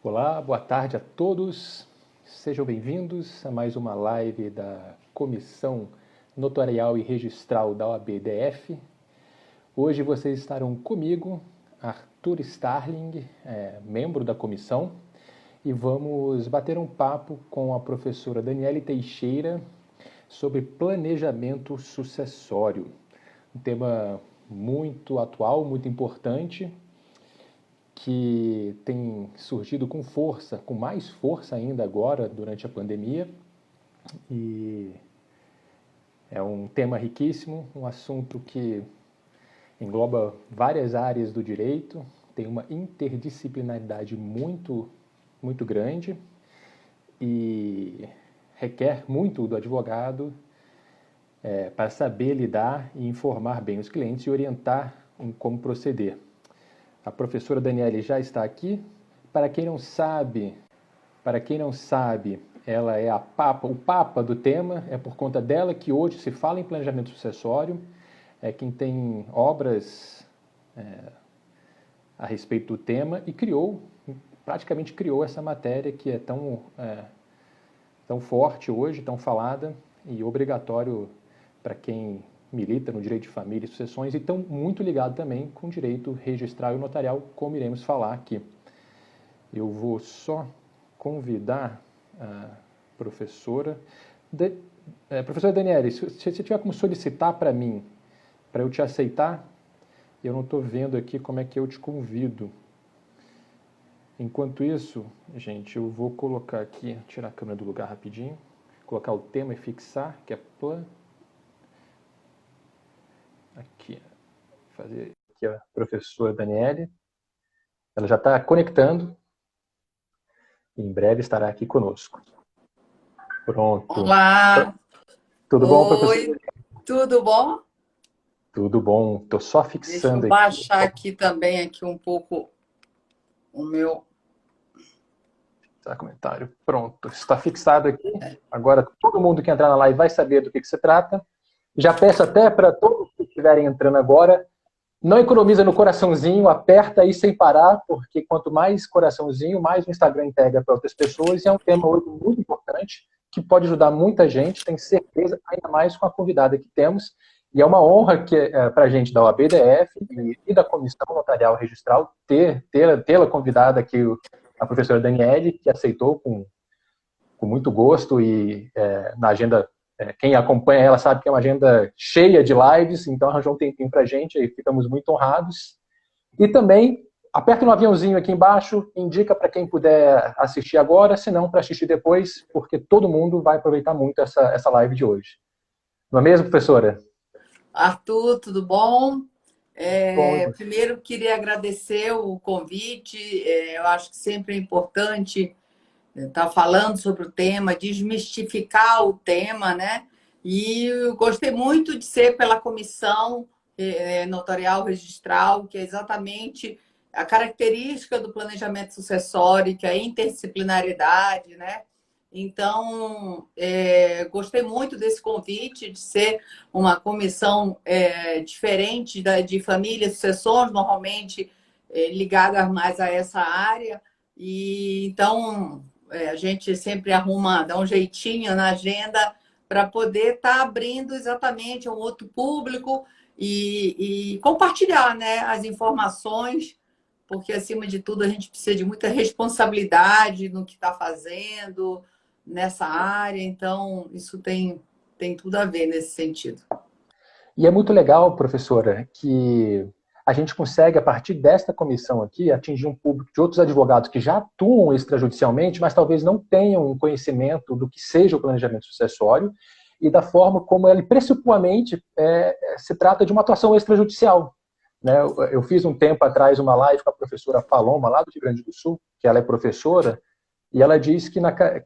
Olá, boa tarde a todos. Sejam bem-vindos a mais uma live da Comissão Notarial e Registral da OAB-DF. Hoje vocês estarão comigo, Arthur Starling, membro da comissão, e vamos bater um papo com a professora Daniele Teixeira sobre planejamento sucessório. Um tema muito atual, muito importante, que tem surgido com força, com mais força ainda agora, durante a pandemia. E é um tema riquíssimo, um assunto que engloba várias áreas do direito, tem uma interdisciplinaridade muito grande e requer muito do advogado para saber lidar e informar bem os clientes e orientar em como proceder. A professora Daniele já está aqui. Para quem não sabe, ela é o papa do tema. É por conta dela que hoje se fala em planejamento sucessório. É quem tem obras a respeito do tema e praticamente criou essa matéria que é tão forte hoje, tão falada e obrigatório para quem milita no direito de família e sucessões e estão muito ligado também com o direito registral e notarial, como iremos falar aqui. Eu vou só convidar a professora. Professora Daniele, se você tiver como solicitar para mim, para eu te aceitar, eu não estou vendo aqui como é que eu te convido. Enquanto isso, gente, eu vou colocar aqui, tirar a câmera do lugar rapidinho, colocar o tema e fixar, que é aqui, fazer aqui a professora Daniele. Ela já está conectando. Em breve estará aqui conosco. Pronto. Olá. Tudo bom, Oi, professor? tudo bom? Tudo bom. Estou só Deixa eu fixando aqui. baixar aqui também aqui um pouco o meu... Tá, comentário. Pronto. Está fixado aqui. Agora todo mundo que entrar na live vai saber do que se trata. Já peço até para todos que estiverem entrando agora, não economiza no coraçãozinho, aperta aí sem parar, porque quanto mais coraçãozinho, mais o Instagram entrega para outras pessoas, e é um tema hoje muito importante, que pode ajudar muita gente, tenho certeza, ainda mais com a convidada que temos, e é uma honra para a gente da OAB-DF e da Comissão Notarial Registral tê-la convidada aqui, a professora Daniele, que aceitou com muito gosto e na agenda. Quem acompanha ela sabe que é uma agenda cheia de lives, então arranjou um tempinho para a gente, e ficamos muito honrados. E também, aperta no aviãozinho aqui embaixo, indica para quem puder assistir agora, se não, para assistir depois, porque todo mundo vai aproveitar muito essa live de hoje. Não é mesmo, professora? Arthur, tudo bom? Bom, Primeiro, queria agradecer o convite. Eu acho que sempre é importante estar falando sobre o tema, desmistificar o tema, né? E eu gostei muito de ser pela Comissão Notarial Registral, que é exatamente a característica do planejamento sucessório, que é a interdisciplinaridade, né? Então, gostei muito desse convite de ser uma comissão diferente de família e sucessões, normalmente ligada mais a essa área. E então a gente sempre dá um jeitinho na agenda para poder estar abrindo exatamente um outro público e compartilhar, né, as informações, porque, acima de tudo, a gente precisa de muita responsabilidade no que está fazendo nessa área, então isso tem tudo a ver nesse sentido. e é muito legal, professora, que a gente consegue, a partir desta comissão aqui, atingir um público de outros advogados que já atuam extrajudicialmente, mas talvez não tenham um conhecimento do que seja o planejamento sucessório e da forma como ele pressuposamente se trata de uma atuação extrajudicial. Né? Eu fiz um tempo atrás uma live com a professora Paloma, lá do Rio Grande do Sul, que ela é professora, e ela disse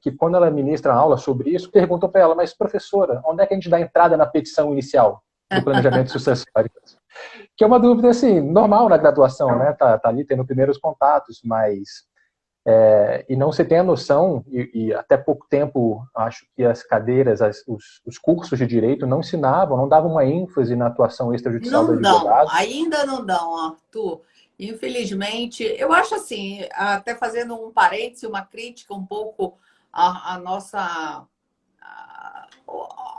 que quando ela ministra a aula sobre isso, perguntou para ela, mas professora, onde é que a gente dá entrada na petição inicial do planejamento sucessório? Que é uma dúvida, assim, normal na graduação, né? Tá ali tendo primeiros contatos, mas E não se tem a noção, e até pouco tempo, acho que as cadeiras, os cursos de direito não ensinavam, não davam uma ênfase na atuação extrajudicial do Não dão, advogado. ainda não dão, Arthur. Infelizmente, eu acho assim, até fazendo um parêntese, uma crítica um pouco à nossa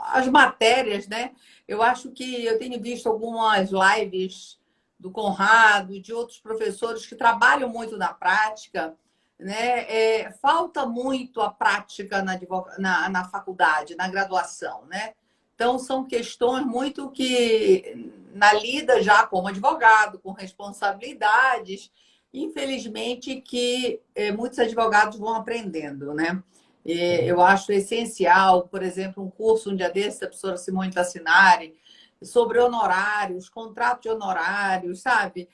as matérias, né? Eu acho que eu tenho visto algumas lives do Conrado e de outros professores que trabalham muito na prática, né? Falta muito a prática na faculdade, na graduação, né? Então, são questões muito que, na lida já como advogado, com responsabilidades, infelizmente, que muitos advogados vão aprendendo, né? Eu acho essencial, por exemplo, um curso um dia desse da professora Simone Tassinari sobre honorários, contrato de honorários, sabe?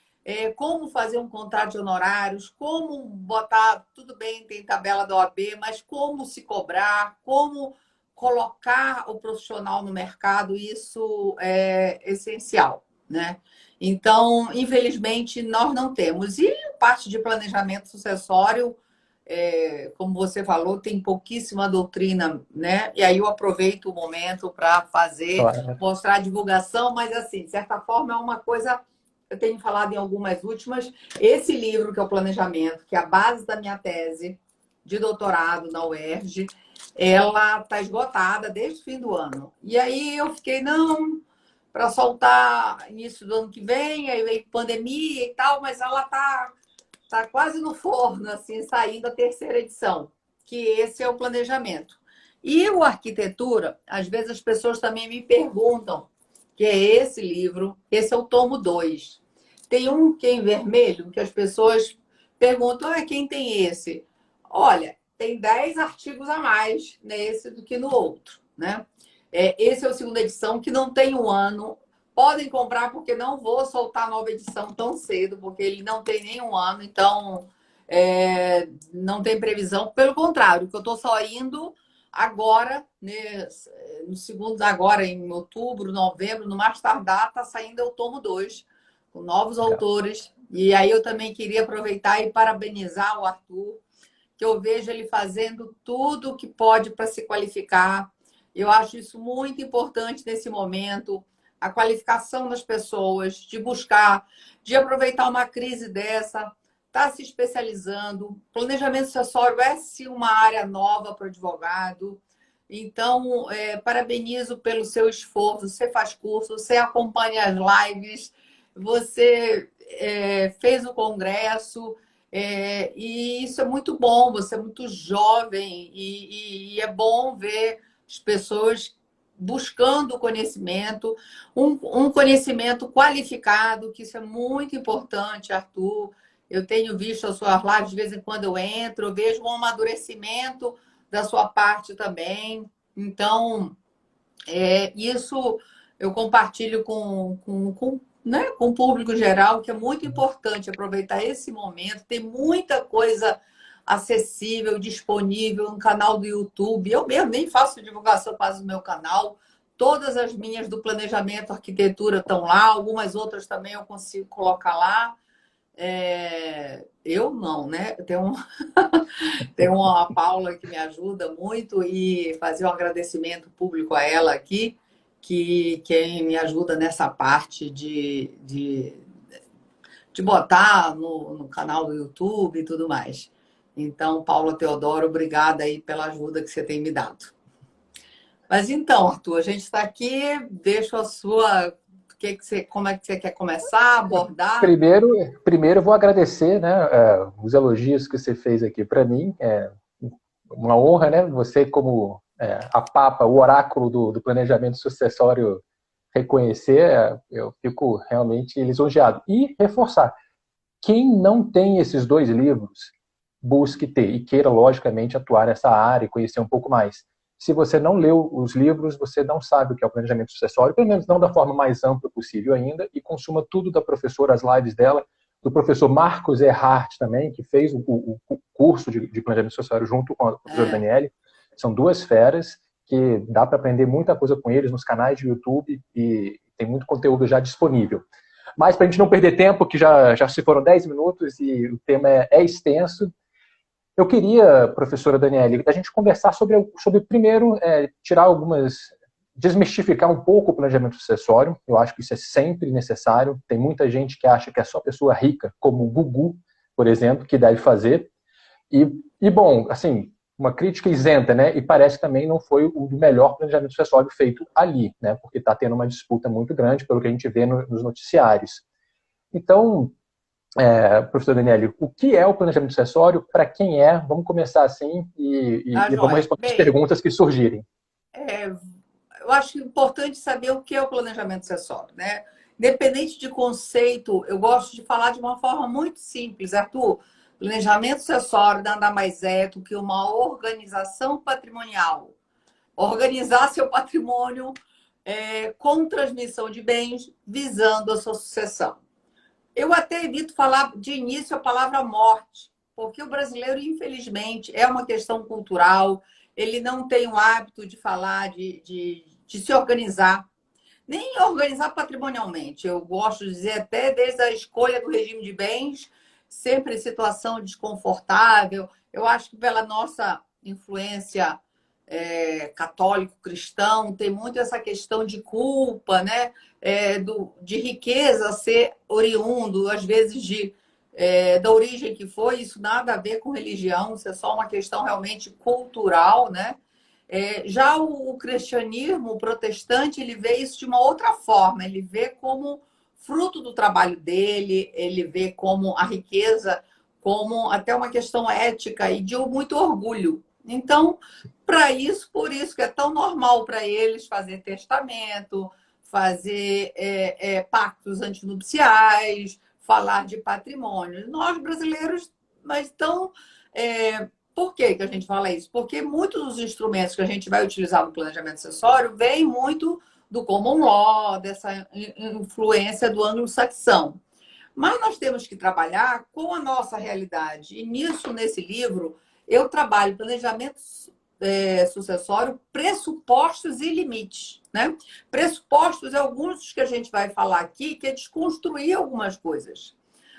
Como fazer um contrato de honorários, como botar, tudo bem, tem tabela da OAB, mas como se cobrar, como colocar o profissional no mercado, isso é essencial, né? Então, infelizmente, nós não temos. E parte de planejamento sucessório, como você falou, tem pouquíssima doutrina, né? E aí eu aproveito o momento para fazer, Claro. mostrar a divulgação, mas assim, de certa forma é uma coisa, eu tenho falado em algumas últimas, esse livro que é o Planejamento, que é a base da minha tese de doutorado na UERJ, ela está esgotada desde o fim do ano. E aí eu fiquei, não, para soltar início do ano que vem, aí veio pandemia e tal, mas ela está quase no forno, assim, saindo a terceira edição, que esse é o planejamento. E o arquitetura, às vezes as pessoas também me perguntam, que é esse livro, esse é o tomo 2. Tem um que é em vermelho, que as pessoas perguntam, quem tem esse? Olha, tem 10 artigos a mais nesse do que no outro, né? Esse é o segunda edição, que não tem um ano. Podem comprar, porque não vou soltar a nova edição tão cedo, porque ele não tem nenhum ano, então não tem previsão. Pelo contrário, que eu estou só indo agora, né, no segundo, agora em outubro, novembro, no mais tardar, está saindo o tomo 2, com novos Legal. autores. E aí eu também queria aproveitar e parabenizar o Arthur, que eu vejo ele fazendo tudo o que pode para se qualificar. Eu acho isso muito importante nesse momento, a qualificação das pessoas, de buscar, de aproveitar uma crise dessa, está se especializando. Planejamento sucessório é sim uma área nova para o advogado. Então, parabenizo pelo seu esforço. Você faz curso, você acompanha as lives, você fez o congresso. E isso é muito bom, você é muito jovem e é bom ver as pessoas buscando conhecimento, um conhecimento qualificado, que isso é muito importante, Arthur. Eu tenho visto as suas lives, de vez em quando eu entro, eu vejo um amadurecimento da sua parte também. Então, isso eu compartilho né, com o público geral, que é muito importante aproveitar esse momento. Tem muita coisa acessível, disponível no canal do YouTube. Eu mesmo nem faço divulgação quase do meu canal. Todas as minhas do planejamento, arquitetura estão lá, algumas outras também eu consigo colocar lá. Eu não, né? Tem uma Paula que me ajuda muito e fazer um agradecimento público a ela aqui, que quem me ajuda nessa parte de botar no canal do YouTube e tudo mais. Então, Paula Teodoro, obrigada aí pela ajuda que você tem me dado. Mas então, Arthur, a gente está aqui, deixa a sua... como é que você quer começar, abordar? Primeiro eu vou agradecer, né, os elogios que você fez aqui para mim. É uma honra, né? Você como a papa, o oráculo do planejamento sucessório reconhecer, eu fico realmente lisonjeado. E reforçar, quem não tem esses 2 livros, busque ter e queira, logicamente, atuar nessa área e conhecer um pouco mais. Se você não leu os livros, você não sabe o que é o planejamento sucessório, pelo menos não da forma mais ampla possível ainda, e consuma tudo da professora, as lives dela, do professor Marcos Erhardt também, que fez o curso de planejamento sucessório junto com a professora Daniele. São 2 feras que dá para aprender muita coisa com eles nos canais de YouTube e tem muito conteúdo já disponível. Mas para a gente não perder tempo, que já se foram 10 minutos e o tema é extenso, Eu queria, professora Daniele, a gente conversar sobre primeiro, tirar algumas, desmistificar um pouco o planejamento sucessório. Eu acho que isso é sempre necessário. Tem muita gente que acha que é só pessoa rica, como o Gugu, por exemplo, que deve fazer. Bom, assim, uma crítica isenta, né? E parece que também não foi o melhor planejamento sucessório feito ali, né? Porque está tendo uma disputa muito grande, pelo que a gente vê nos noticiários. Então, professor Daniele, o que é o planejamento sucessório? Para quem é? Vamos começar assim Tá, e vamos joia. responder as Bem, perguntas que surgirem. é, eu acho importante saber o que é o planejamento sucessório, né? Independente de conceito, eu gosto de falar de uma forma muito simples, Arthur. Planejamento sucessório nada mais é do que uma organização patrimonial. Organizar seu patrimônio com transmissão de bens visando a sua sucessão. Eu até evito falar de início a palavra morte, porque o brasileiro, infelizmente, é uma questão cultural, ele não tem o hábito de falar, de se organizar, nem organizar patrimonialmente. Eu gosto de dizer até desde a escolha do regime de bens, sempre em situação desconfortável. Eu acho que pela nossa influência católico-cristão, tem muito essa questão de culpa, né? De riqueza ser oriundo, às vezes, da origem que foi, isso nada a ver com religião, isso é só uma questão realmente cultural, né? Já o cristianismo, o protestante, ele vê isso de uma outra forma, ele vê como fruto do trabalho dele, ele vê como a riqueza, como até uma questão ética e de muito orgulho. Então, por isso que é tão normal para eles fazer testamento, fazer pactos antinupciais, falar de patrimônio. Nós, brasileiros, mas tão por que que a gente fala isso? Porque muitos dos instrumentos que a gente vai utilizar no planejamento acessório vêm muito do common law, dessa influência do anglo-saxão. Mas nós temos que trabalhar com a nossa realidade. E nisso, nesse livro, eu trabalho planejamento sucessório, pressupostos e limites. Né? Pressupostos é alguns dos que a gente vai falar aqui, que é desconstruir algumas coisas.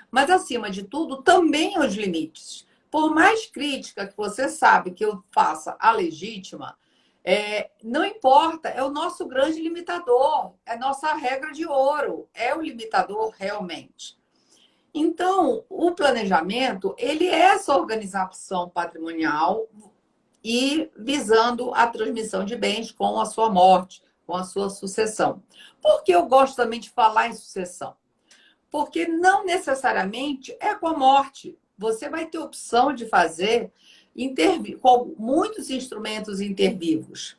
Mas, acima de tudo, também os limites. Por mais crítica que você sabe que eu faça a legítima, não importa, é o nosso grande limitador, é nossa regra de ouro, é o limitador realmente. Então, o planejamento, ele é essa organização patrimonial e visando a transmissão de bens com a sua morte, com a sua sucessão. Por que eu gosto também de falar em sucessão? Porque não necessariamente é com a morte. Você vai ter opção de fazer com muitos instrumentos intervivos.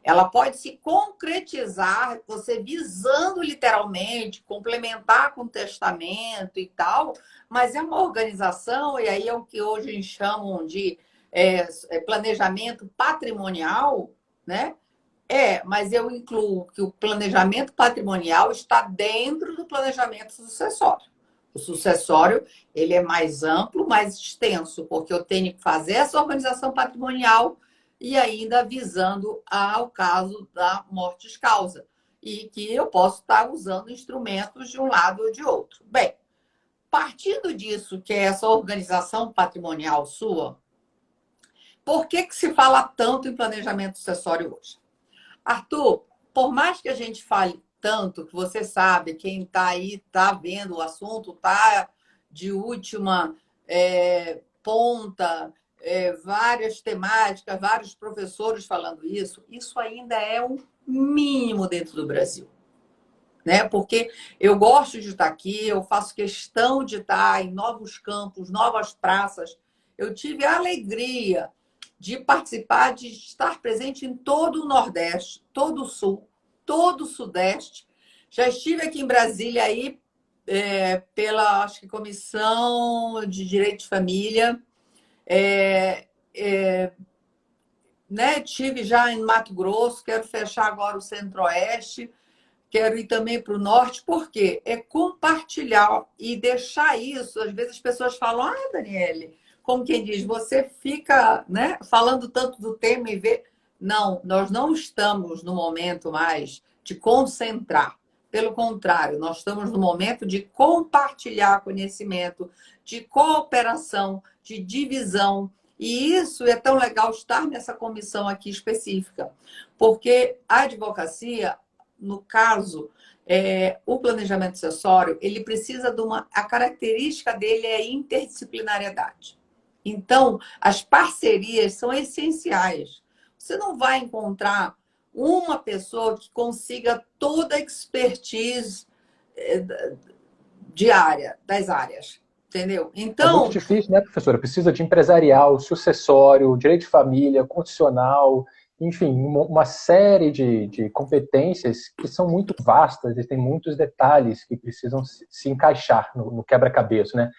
Ela pode se concretizar, você visando literalmente, complementar com testamento e tal, mas é uma organização, e aí é o que hoje chamam de planejamento patrimonial, né? Mas eu incluo que o planejamento patrimonial está dentro do planejamento sucessório. O sucessório, ele é mais amplo, mais extenso, porque eu tenho que fazer essa organização patrimonial e ainda visando ao caso da mortis causa. E que eu posso estar usando instrumentos de um lado ou de outro. Bem, partindo disso, que é essa organização patrimonial sua, por que se fala tanto em planejamento sucessório hoje? Arthur, por mais que a gente fale tanto, que você sabe, quem está aí está vendo o assunto, está de última ponta, várias temáticas, vários professores falando isso ainda é um mínimo dentro do Brasil. Né? Porque eu gosto de estar aqui, eu faço questão de estar em novos campos, novas praças. Eu tive a alegria de participar, de estar presente em todo o Nordeste, todo o Sul, todo o Sudeste. Já estive aqui em Brasília aí pela, acho que, Comissão de Direito de Família. Né? Tive já em Mato Grosso, quero fechar agora o Centro-Oeste. Quero ir também para o norte, porque é compartilhar e deixar isso. Às vezes as pessoas falam, Daniele, como quem diz, você fica, né, falando tanto do tema e vê. Não, nós não estamos no momento mais de concentrar. Pelo contrário, nós estamos no momento de compartilhar conhecimento, de cooperação, de divisão E isso é tão legal estar nessa comissão aqui específica, porque a advocacia, no caso, o planejamento sucessório, ele precisa de uma... A característica dele é a interdisciplinariedade. Então, as parcerias são essenciais. Você não vai encontrar uma pessoa que consiga toda a expertise diária das áreas, entendeu? É muito Então, difícil, né, professora? Precisa de empresarial, sucessório, direito de família, constitucional, enfim, uma série de competências que são muito vastas e tem muitos detalhes que precisam se encaixar no quebra-cabeça, né?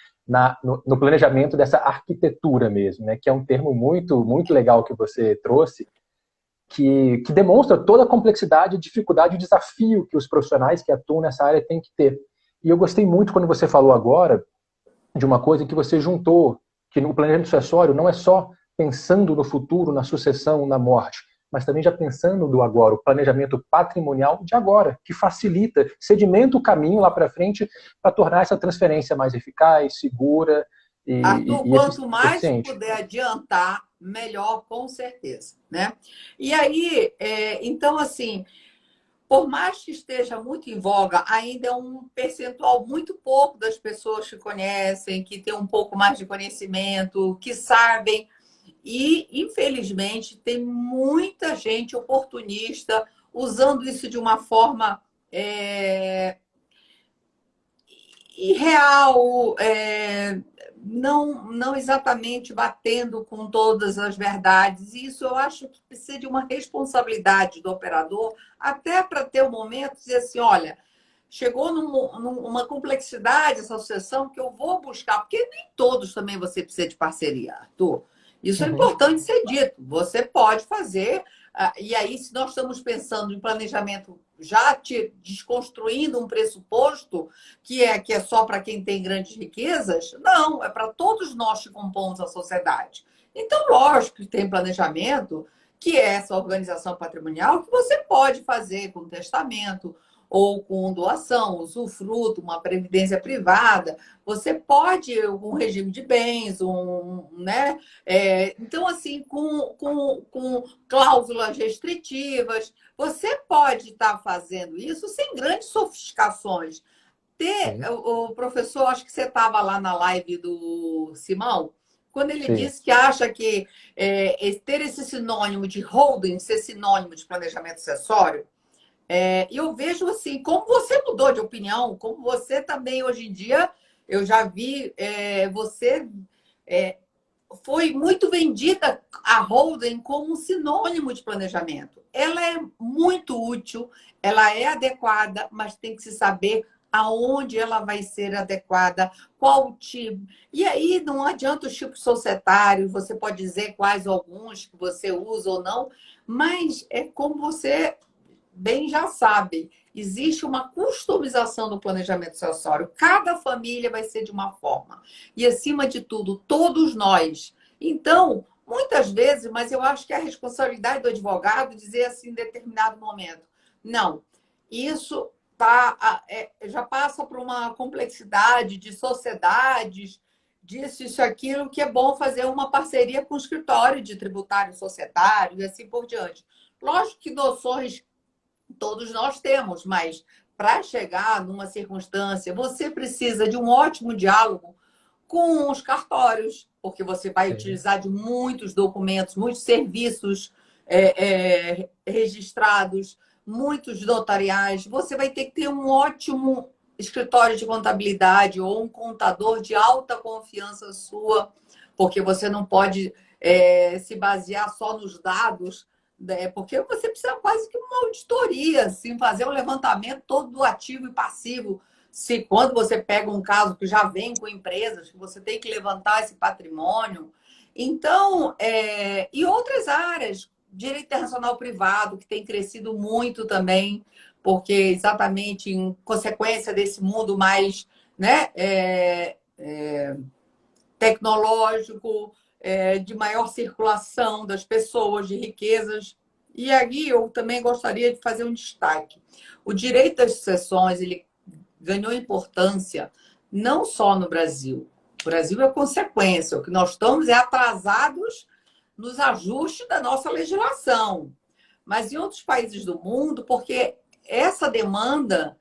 No planejamento dessa arquitetura mesmo, né? Que é um termo muito, muito legal que você trouxe, que demonstra toda a complexidade, dificuldade e desafio que os profissionais que atuam nessa área têm que ter. E eu gostei muito quando você falou agora de uma coisa que você juntou, que no planejamento sucessório não é só pensando no futuro, na sucessão, na morte, mas também já pensando no agora, o planejamento patrimonial de agora, que facilita, sedimenta o caminho lá para frente para tornar essa transferência mais eficaz, segura Arthur, e quanto mais eficiente. puder adiantar, melhor, com certeza, né? E aí, então, assim, por mais que esteja muito em voga, ainda é um percentual muito pouco das pessoas que conhecem, que têm um pouco mais de conhecimento, que sabem. E, infelizmente, tem muita gente oportunista usando isso de uma forma irreal, não exatamente batendo com todas as verdades. E isso eu acho que precisa de uma responsabilidade do operador, até para ter o momento de dizer assim, olha, chegou numa complexidade essa sucessão que eu vou buscar, porque nem todos também você precisa de parceria, Arthur. Isso é Uhum. importante ser dito. Você pode fazer, e aí, se nós estamos pensando em planejamento, já desconstruindo um pressuposto que é só para quem tem grandes riquezas, não, é para todos nós que compomos a sociedade. Então, lógico que tem planejamento, que é essa organização patrimonial, que você pode fazer com testamento, ou com doação, usufruto, uma previdência privada, você pode, um regime de bens, né? Então, assim, com cláusulas restritivas, você pode estar fazendo isso sem grandes sofisticações. Sim, O professor, acho que você estava lá na live do Simão, quando ele sim. disse que acha que ter esse sinônimo de holding ser sinônimo de planejamento sucessório, e eu vejo assim, como você mudou de opinião, como você também hoje em dia, eu já vi você foi muito vendida a holding como um sinônimo de planejamento. Ela é muito útil, ela é adequada, mas tem que se saber aonde ela vai ser adequada, qual tipo. E aí não adianta os tipos societários, você pode dizer quais alguns que você usa ou não, mas é como você bem já sabe, existe uma customização do planejamento sucessório. Cada família vai ser de uma forma. E, acima de tudo, todos nós. Então, muitas vezes, mas eu acho que é a responsabilidade do advogado dizer assim em determinado momento: não, isso já passa por uma complexidade de sociedades, disso, isso, aquilo, que é bom fazer uma parceria com o escritório de tributário societário e assim por diante. Lógico que noções todos nós temos, mas para chegar numa circunstância, você precisa de um ótimo diálogo com os cartórios, porque você vai Sim. utilizar de muitos documentos, muitos serviços registrados, muitos notariais. Você vai ter que ter um ótimo escritório de contabilidade ou um contador de alta confiança sua, porque você não pode se basear só nos dados, porque você precisa quase que uma auditoria, assim, fazer um levantamento todo do ativo e passivo. Se quando você pega um caso que já vem com empresas, que você tem que levantar esse patrimônio. Então, e outras áreas, direito internacional privado, que tem crescido muito também, porque exatamente em consequência desse mundo mais, né, tecnológico, de maior circulação das pessoas, de riquezas. E aí eu também gostaria de fazer um destaque. O direito às sucessões, ele ganhou importância não só no Brasil. O Brasil é consequência. O que nós estamos é atrasados nos ajustes da nossa legislação. Mas em outros países do mundo, porque essa demanda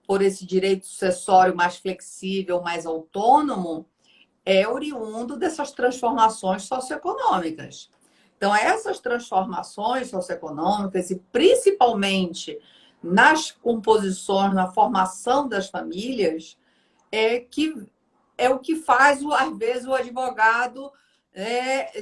por esse direito sucessório mais flexível, mais autônomo, é oriundo dessas transformações socioeconômicas. Então, essas transformações socioeconômicas, e principalmente nas composições, na formação das famílias, é o que faz, às vezes, o advogado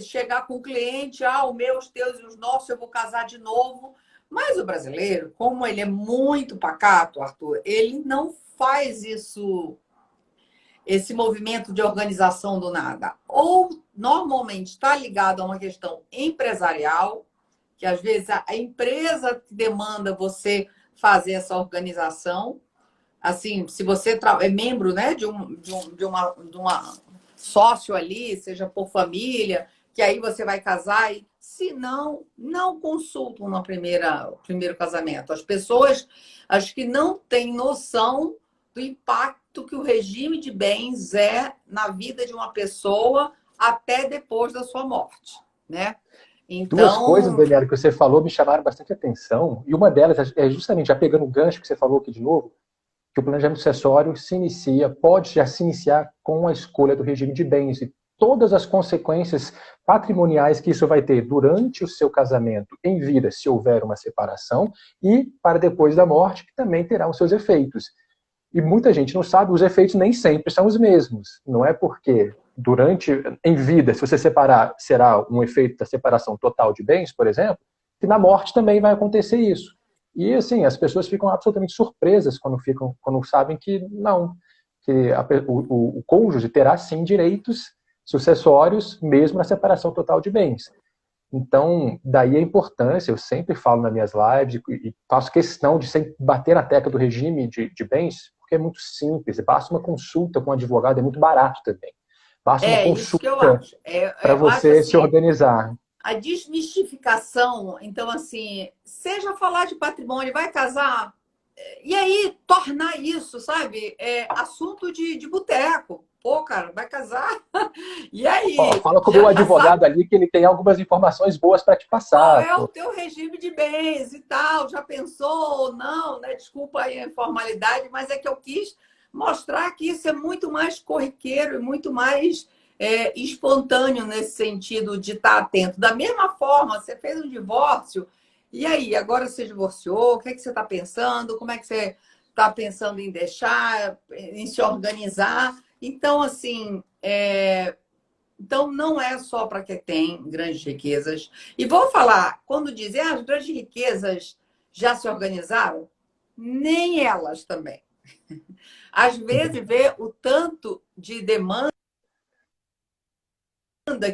chegar com o cliente, os meus, teus e os nossos, eu vou casar de novo. Mas o brasileiro, como ele é muito pacato, Arthur, ele não faz isso, esse movimento de organização do nada. Ou, normalmente, está ligado a uma questão empresarial, que às vezes a empresa demanda você fazer essa organização. Assim, se você é membro, né, de uma sócio ali, seja por família, que aí você vai casar, e se não consultam no primeiro casamento. As pessoas, acho que não têm noção do impacto que o regime de bens é na vida de uma pessoa até depois da sua morte, né? Duas coisas, Então, Daniela, que você falou me chamaram bastante atenção, e uma delas é justamente, já pegando o gancho que você falou aqui de novo, que o planejamento sucessório pode já se iniciar com a escolha do regime de bens e todas as consequências patrimoniais que isso vai ter durante o seu casamento em vida, se houver uma separação, e para depois da morte, que também terá os seus efeitos. E muita gente não sabe, os efeitos nem sempre são os mesmos. Não é porque em vida, se você separar, será um efeito da separação total de bens, por exemplo, que na morte também vai acontecer isso. E assim, as pessoas ficam absolutamente surpresas quando sabem que não, que o cônjuge terá sim direitos sucessórios mesmo na separação total de bens. Então, daí a importância, eu sempre falo nas minhas lives e faço questão de sempre bater na tecla do regime de bens, porque é muito simples, basta uma consulta com um advogado, é muito barato também. Basta uma é isso que eu consulta acho. para Eu acho você se assim, organizar. a desmistificação, então, assim, seja falar de patrimônio, vai casar, e aí tornar isso, sabe, assunto de boteco. Pô, cara, vai casar? E Ó, aí? fala com o meu Já sabe advogado ali que ele tem algumas informações boas para te qual passar. é o teu regime de bens e tal? Já pensou ou não, né? Desculpa aí a informalidade, mas é que eu quis mostrar que isso é muito mais corriqueiro e muito mais espontâneo nesse sentido de estar atento. Da mesma forma, você fez um divórcio, e aí? Agora você divorciou, o que é que você está pensando? Como é que você está pensando em deixar, em se organizar? Então, assim, então, não é só para quem tem grandes riquezas. E vou falar, quando dizem as grandes riquezas já se organizaram, nem elas também. Às vezes, vê o tanto de demanda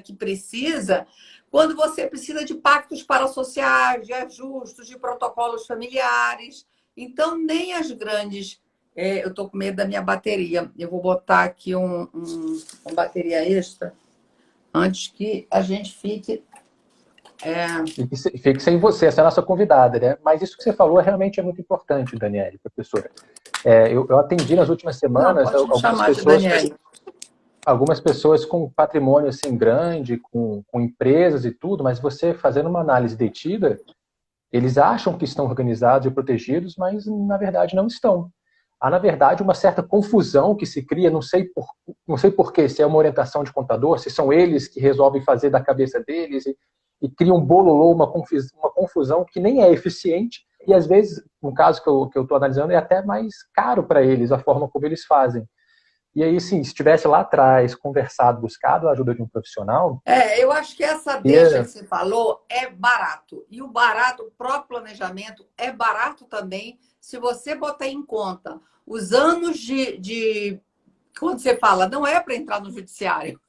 que precisa, quando você precisa de pactos parasociais, de ajustes, de protocolos familiares. Então, nem as grandes. Eu estou com medo da minha bateria. Eu vou botar aqui uma bateria extra antes que a gente fique. Fique sem você, essa é a nossa convidada, né? Mas isso que você falou realmente é muito importante, Daniele, professora. Eu atendi nas últimas Não, semanas pode me chamar de Daniela. algumas pessoas com patrimônio assim grande, com empresas e tudo, mas você fazendo uma análise detida, eles acham que estão organizados e protegidos, mas na verdade não estão. Há, na verdade, uma certa confusão que se cria, não sei por quê, se é uma orientação de contador, se são eles que resolvem fazer da cabeça deles e criam um bololô, uma confusão que nem é eficiente e, às vezes, no caso que eu estou analisando, é até mais caro para eles a forma como eles fazem. E aí, sim, se tivesse lá atrás conversado, buscado a ajuda de um profissional, Eu acho que essa deixa que você falou é barato. E o barato, o próprio planejamento, é barato também se você botar em conta os anos quando você fala, não é para entrar no judiciário.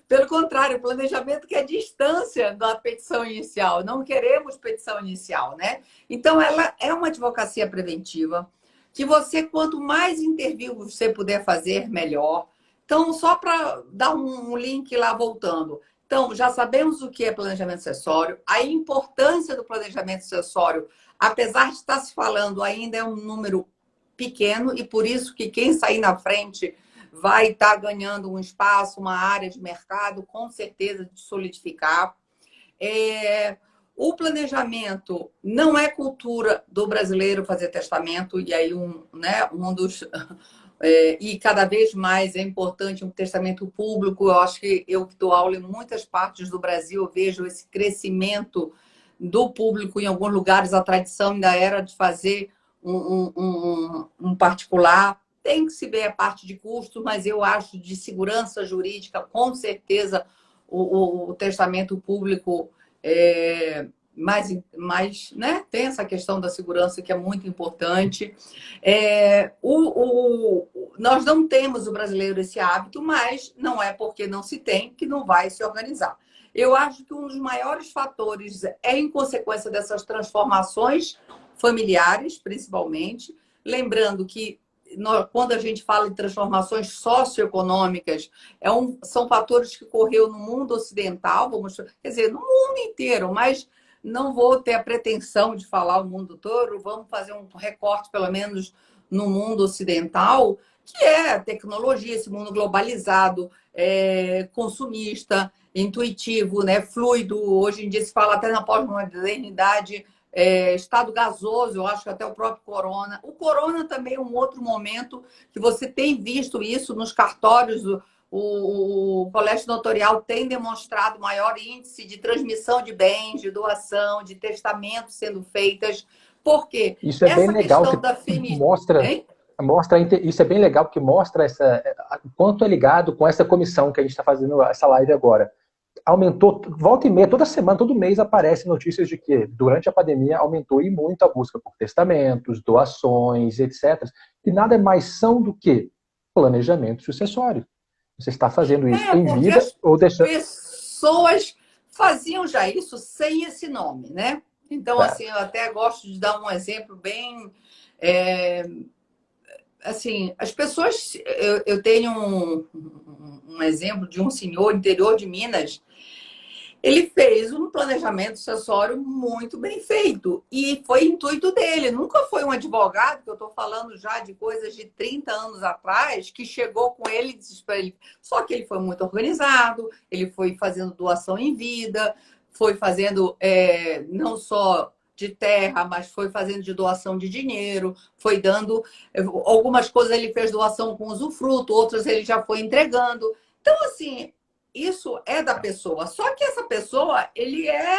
Pelo contrário, o planejamento que é distância da petição inicial. Não queremos petição inicial, né? Então, ela é uma advocacia preventiva que você, quanto mais interview você puder fazer, melhor. Então, só para dar um link lá voltando. Então, já sabemos o que é planejamento sucessório, a importância do planejamento sucessório, apesar de estar se falando, ainda é um número pequeno e por isso que quem sair na frente vai estar ganhando um espaço, uma área de mercado, com certeza, de solidificar. O planejamento não é cultura do brasileiro fazer testamento, e aí um dos. E cada vez mais é importante um testamento público. Eu acho que eu que dou aula em muitas partes do Brasil, eu vejo esse crescimento do público. Em alguns lugares a tradição ainda era de fazer um particular. Tem que se ver a parte de custo, mas eu acho de segurança jurídica, com certeza, o testamento público mais, né? Tem essa questão da segurança que é muito importante. Nós não temos, o brasileiro, esse hábito, mas não é porque não se tem que não vai se organizar. Eu acho que um dos maiores fatores é em consequência dessas transformações familiares, principalmente. Lembrando que quando a gente fala em transformações socioeconômicas, são fatores que ocorreu no mundo ocidental, quer dizer, no mundo inteiro, mas não vou ter a pretensão de falar o mundo todo, vamos fazer um recorte, pelo menos, no mundo ocidental, que é a tecnologia, esse mundo globalizado, consumista, intuitivo, né, fluido. Hoje em dia se fala até na pós-modernidade, estado gasoso, eu acho que até o próprio corona. O corona também é um outro momento que você tem visto isso nos cartórios. O colégio notorial tem demonstrado maior índice de transmissão de bens, de doação, de testamentos sendo feitas. Por quê? Isso é bem legal que da FIMI... isso é bem legal porque mostra o quanto é ligado com essa comissão que a gente está fazendo essa live agora. Aumentou, volta e meia, toda semana, todo mês aparecem notícias de que durante a pandemia aumentou e muito a busca por testamentos, doações, etc. E nada mais são do que planejamento sucessório. Você está fazendo isso em vida ou deixando... Pessoas faziam já isso sem esse nome, né? Então, assim, eu até gosto de dar um exemplo bem... assim, as pessoas... Eu tenho um exemplo de um senhor interior de Minas. Ele fez um planejamento sucessório muito bem feito e foi intuito dele. Nunca foi um advogado, que eu estou falando já de coisas de 30 anos atrás, que chegou com ele e disse para ele. Só que ele foi muito organizado, ele foi fazendo doação em vida, foi fazendo não só de terra, mas foi fazendo de doação de dinheiro, foi dando... Algumas coisas ele fez doação com usufruto, outras ele já foi entregando. Então, assim... Isso é da pessoa. Só que essa pessoa, ele é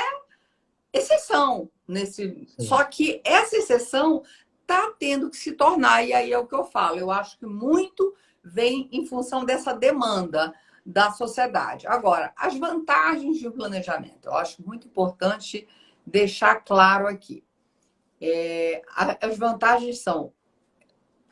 exceção nesse. Sim. Só que essa exceção está tendo que se tornar, e aí é o que eu falo. Eu acho que muito vem em função dessa demanda da sociedade. Agora, as vantagens do planejamento. Eu acho muito importante deixar claro aqui. As vantagens são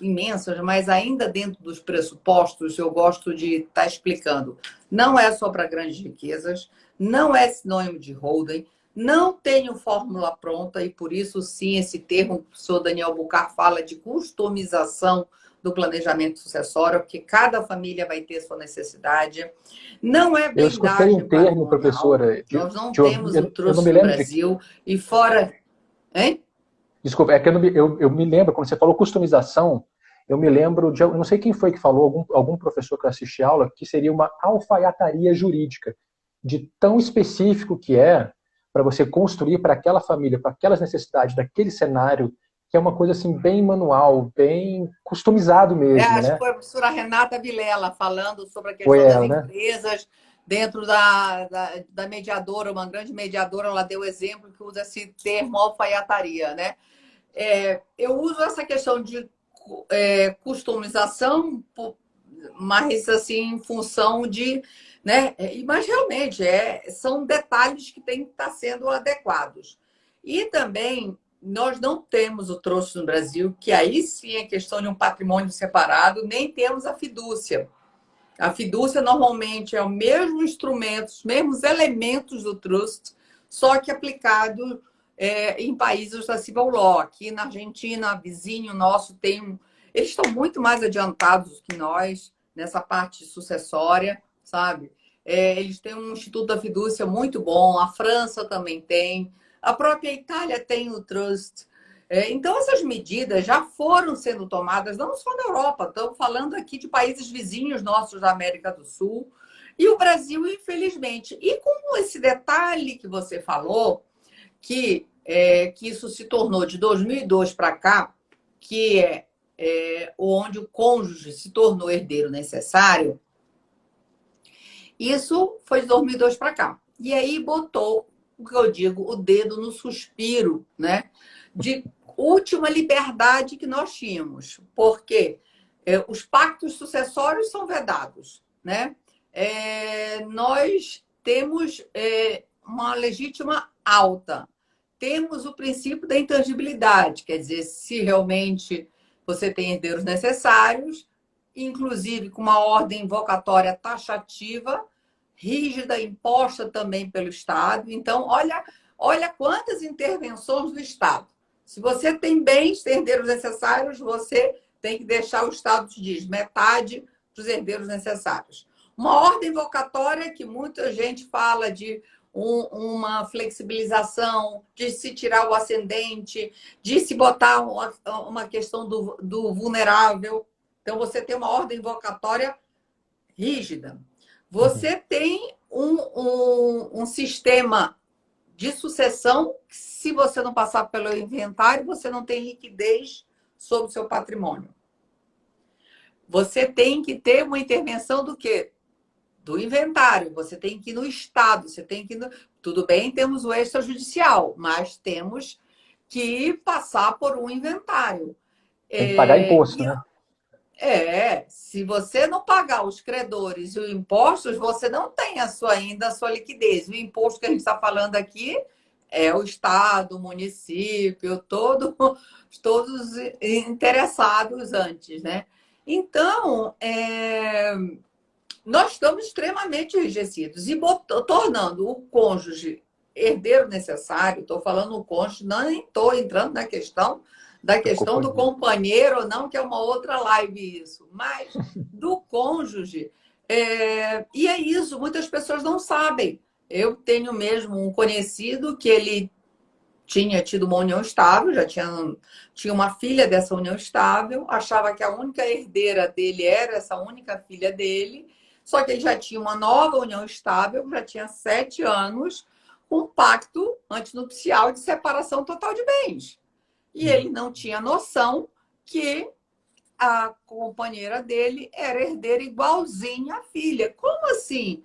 imensas, mas ainda dentro dos pressupostos, eu gosto de estar explicando. Não é só para grandes riquezas, não é sinônimo de holding, não tenho fórmula pronta e por isso, sim, esse termo, o professor Daniel Bucar fala de customização do planejamento sucessório, porque cada família vai ter sua necessidade. Não é blindagem. Eu escutei um termo, professora. Nós não temos o trust no Brasil e fora... Hein? Desculpa, é que eu me lembro, quando você falou customização, eu me lembro de, eu não sei quem foi que falou, algum professor que eu assisti aula, que seria uma alfaiataria jurídica, de tão específico que é para você construir para aquela família, para aquelas necessidades daquele cenário, que é uma coisa assim bem manual, bem customizado mesmo, acho né? que foi a professora Renata Vilela falando sobre a questão das empresas, dentro da mediadora, uma grande mediadora, ela deu exemplo que usa esse termo alfaiataria, né? Eu uso essa questão de customização, mas assim, em função de... né? Mas realmente são detalhes que têm que estar sendo adequados. E também nós não temos o troço no Brasil, que aí sim é questão de um patrimônio separado, nem temos a fidúcia. A fidúcia normalmente é o mesmo instrumento, os mesmos elementos do trust, só que aplicado em países da civil law. Aqui na Argentina, vizinho nosso eles estão muito mais adiantados que nós nessa parte sucessória, sabe? Eles têm um Instituto da Fidúcia muito bom, a França também tem, a própria Itália tem o trust. Então, essas medidas já foram sendo tomadas, não só na Europa, estamos falando aqui de países vizinhos nossos da América do Sul, e o Brasil, infelizmente. E com esse detalhe que você falou, que isso se tornou de 2002 para cá, que onde o cônjuge se tornou herdeiro necessário, isso foi de 2002 para cá. E aí botou, o que eu digo, o dedo no suspiro, né? De última liberdade que nós tínhamos. Porque os pactos sucessórios são vedados, né? Nós temos uma legítima alta. Temos o princípio da intangibilidade, quer dizer, se realmente você tem herdeiros necessários, inclusive com uma ordem invocatória taxativa, rígida, imposta também pelo Estado. Então, olha quantas intervenções do Estado. Se você tem bens, herdeiros necessários, você tem que deixar, o Estado te diz, metade para os herdeiros necessários. Uma ordem invocatória que muita gente fala de uma flexibilização, de se tirar o ascendente, de se botar uma questão do vulnerável. Então, você tem uma ordem invocatória rígida. Você tem um sistema de sucessão que, se você não passar pelo inventário, você não tem liquidez sobre o seu patrimônio. Você tem que ter uma intervenção do quê? Do inventário. Você tem que ir no Estado, você tem que ir no... Tudo bem, temos o extrajudicial, mas temos que passar por um inventário. Tem que pagar imposto, né? Se você não pagar os credores e os impostos, você não tem ainda a sua liquidez. O imposto que a gente está falando aqui é o Estado, o município, todos interessados antes, né? Então, nós estamos extremamente enrijecidos e tornando o cônjuge herdeiro necessário. Estou falando o cônjuge, não estou entrando na questão do companheiro ou não, que é uma outra live isso, mas do cônjuge. E é isso, muitas pessoas não sabem. Eu tenho mesmo um conhecido que ele tinha tido uma união estável, já tinha uma filha dessa união estável, achava que a única herdeira dele era essa única filha dele, só que ele já tinha uma nova união estável, já tinha 7 anos, com um pacto antinupcial de separação total de bens. E ele não tinha noção que a companheira dele era herdeira igualzinha à filha. Como assim?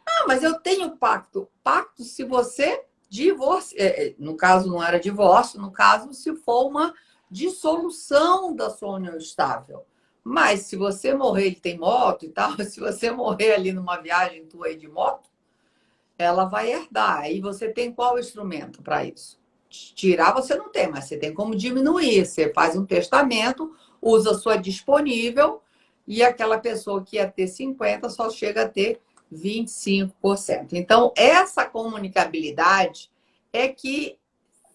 Ah, mas eu tenho pacto. Pacto se você divorciar. No caso, não era divórcio, no caso, se for uma dissolução da sua união estável. Mas se você morrer, ele tem moto e tal, se você morrer ali numa viagem tua aí de moto, ela vai herdar. Aí você tem qual instrumento para isso? Tirar você não tem, mas você tem como diminuir. Você faz um testamento, usa a sua disponível e aquela pessoa que ia ter 50% só chega a ter 25%. Então, essa comunicabilidade é que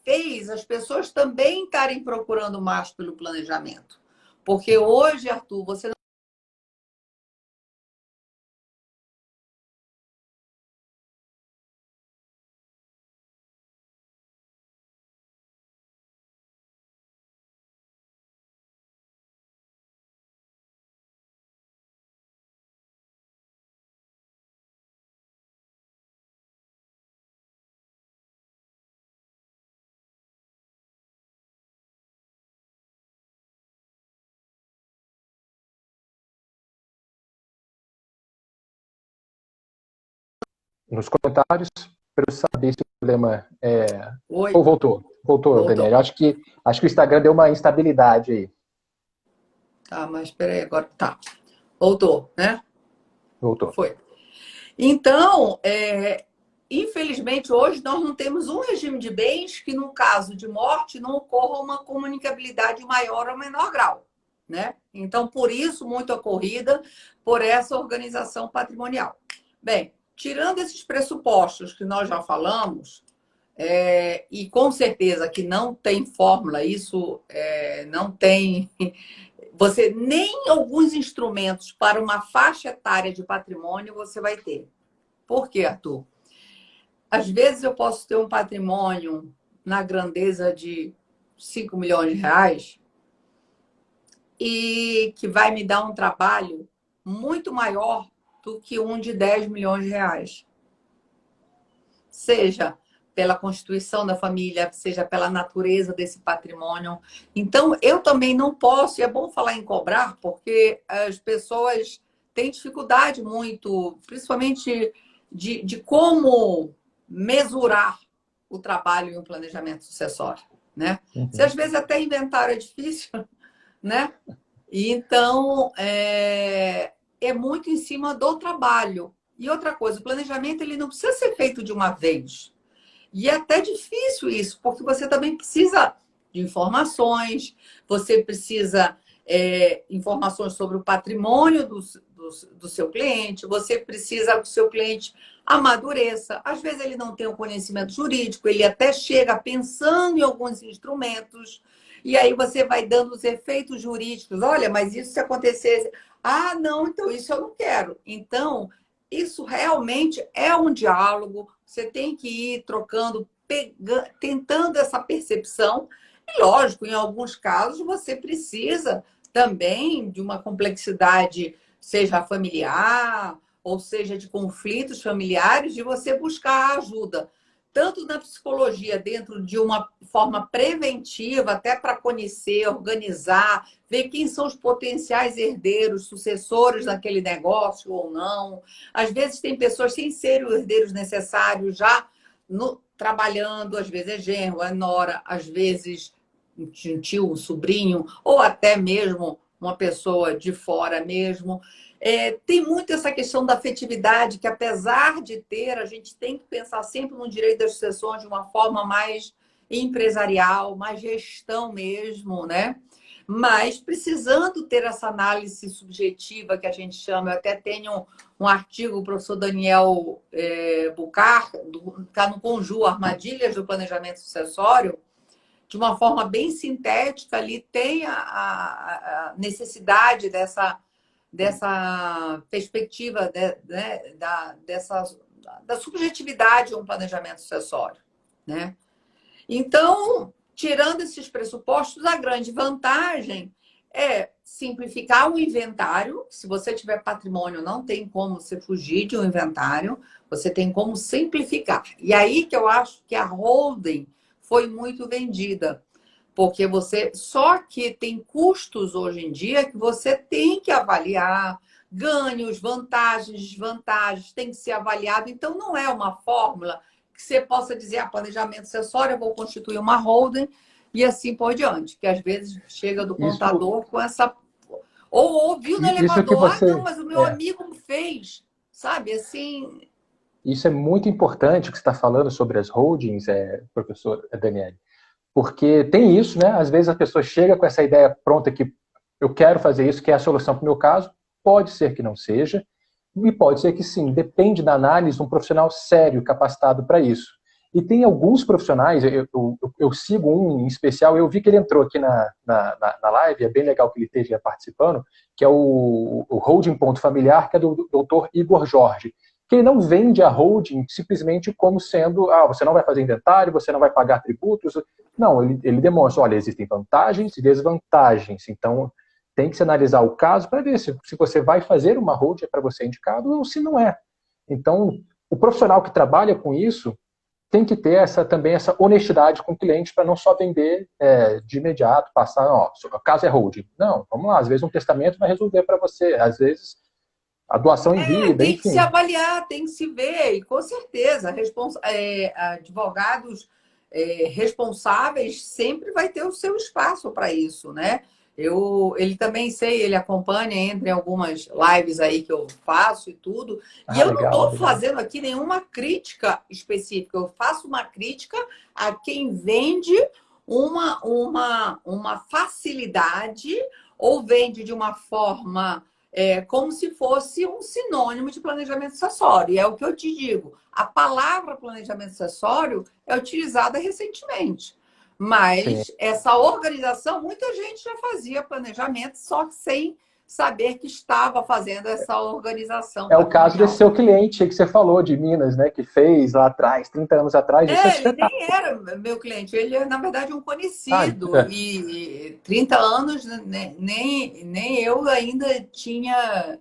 fez as pessoas também estarem procurando mais pelo planejamento. Porque hoje, Arthur, você Nos comentários, para eu saber se o problema é... Oi. Ou voltou, Daniela. Acho que o Instagram deu uma instabilidade aí. Tá, mas espera aí, agora tá. Voltou, né? Voltou. Foi. Então, infelizmente, hoje nós não temos um regime de bens que, no caso de morte, não ocorra uma comunicabilidade maior ou menor grau, né? Então, por isso, muito a corrida por essa organização patrimonial. Bem, tirando esses pressupostos que nós já falamos, e com certeza que não tem fórmula, isso não tem... Você nem alguns instrumentos para uma faixa etária de patrimônio você vai ter. Por quê, Arthur? Às vezes eu posso ter um patrimônio na grandeza de 5 milhões de reais e que vai me dar um trabalho muito maior do que um de 10 milhões de reais. Seja pela constituição da família, seja pela natureza desse patrimônio. Então, eu também não posso, e é bom falar em cobrar, porque as pessoas têm dificuldade muito, principalmente de como mesurar o trabalho e o planejamento sucessório, né? Se às vezes até inventário é difícil, né? E então, é muito em cima do trabalho. E outra coisa, o planejamento ele não precisa ser feito de uma vez. E é até difícil isso, porque você também precisa de informações, você precisa informações sobre o patrimônio do seu cliente, você precisa que o seu cliente amadureça. Às vezes ele não tem o conhecimento jurídico, ele até chega pensando em alguns instrumentos, e aí você vai dando os efeitos jurídicos. Olha, mas isso se acontecer... Ah, não, então isso eu não quero. Então, isso realmente é um diálogo. Você tem que ir trocando, tentando essa percepção. E, lógico, em alguns casos, você precisa também de uma complexidade, seja familiar, ou seja, de conflitos familiares, de você buscar ajuda. Tanto na psicologia, dentro de uma forma preventiva, até para conhecer, organizar, ver quem são os potenciais herdeiros, sucessores daquele negócio ou não. Às vezes tem pessoas sem serem os herdeiros necessários já trabalhando, às vezes é genro, é nora, às vezes um tio, um sobrinho, ou até mesmo uma pessoa de fora mesmo. Tem muito essa questão da afetividade, que apesar de ter, a gente tem que pensar sempre no direito das sucessões de uma forma mais empresarial, mais gestão mesmo, né? Mas precisando ter essa análise subjetiva que a gente chama, eu até tenho um artigo, o professor Daniel Bucar, está no Conju, Armadilhas do Planejamento Sucessório, de uma forma bem sintética, ali tem a necessidade dessa perspectiva né, da subjetividade de um planejamento sucessório, né? Então, tirando esses pressupostos, a grande vantagem é simplificar o inventário. Se você tiver patrimônio, não tem como você fugir de um inventário, você tem como simplificar. E aí que eu acho que a holding foi muito vendida. Porque só que tem custos hoje em dia que você tem que avaliar, ganhos, vantagens, desvantagens, tem que ser avaliado. Então, não é uma fórmula que você possa dizer, planejamento sucessório, eu vou constituir uma holding e assim por diante. Que às vezes chega do contador com essa... Ou ouviu no isso que elevador, não, mas o meu é, amigo fez, sabe? Assim... Isso é muito importante o que você está falando sobre as holdings, professor Daniele. Porque tem isso, né? Às vezes a pessoa chega com essa ideia pronta que eu quero fazer isso, que é a solução para o meu caso. Pode ser que não seja, e pode ser que sim. Depende da análise de um profissional sério, capacitado para isso. E tem alguns profissionais, eu sigo um em especial, eu vi que ele entrou aqui na live, é bem legal que ele esteja participando, que é o Holding Ponto Familiar, que é do Dr. Igor Jorge, que ele não vende a holding simplesmente como sendo, você não vai fazer inventário, você não vai pagar tributos. Não, ele demonstra, olha, existem vantagens e desvantagens, então tem que se analisar o caso para ver se você vai fazer uma holding para você indicado ou se não é. Então, o profissional que trabalha com isso tem que ter também essa honestidade com o cliente para não só vender de imediato, passar, o caso é holding. Não, vamos lá, às vezes um testamento vai resolver para você, às vezes a doação em vida, tem que se enfim. avaliar, tem que se ver, e com certeza, advogados responsáveis sempre vai ter o seu espaço para isso, né? Ele também ele acompanha entre algumas lives aí que eu faço e tudo, e eu não Legal, estou legal. fazendo aqui nenhuma crítica específica, eu faço uma crítica a quem vende uma facilidade ou vende de uma forma como se fosse um sinônimo de planejamento sucessório. E é o que eu te digo. A palavra planejamento sucessório é utilizada recentemente. Mas Sim. essa organização, muita gente já fazia planejamento, só que sem saber que estava fazendo essa organização É o caso desse patrimonial. seu cliente que você falou de Minas, né? Que fez lá atrás, 30 anos atrás, isso é Ele nem espetáculo. era meu cliente, ele é, na verdade, um Ah, conhecido. E 30 anos, nem eu ainda tinha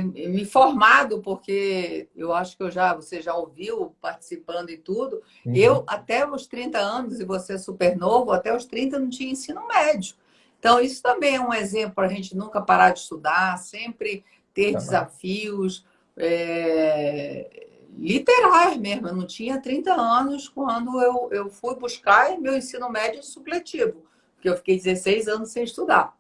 me formado, porque eu acho que você já ouviu participando e tudo. Eu, uhum, até os 30 anos, e você é super novo, até os 30 não tinha ensino médio. Então, isso também é um exemplo para a gente nunca parar de estudar, sempre ter também. desafios literais mesmo. Eu não tinha 30 anos quando eu fui buscar meu ensino médio supletivo, porque eu fiquei 16 anos sem estudar.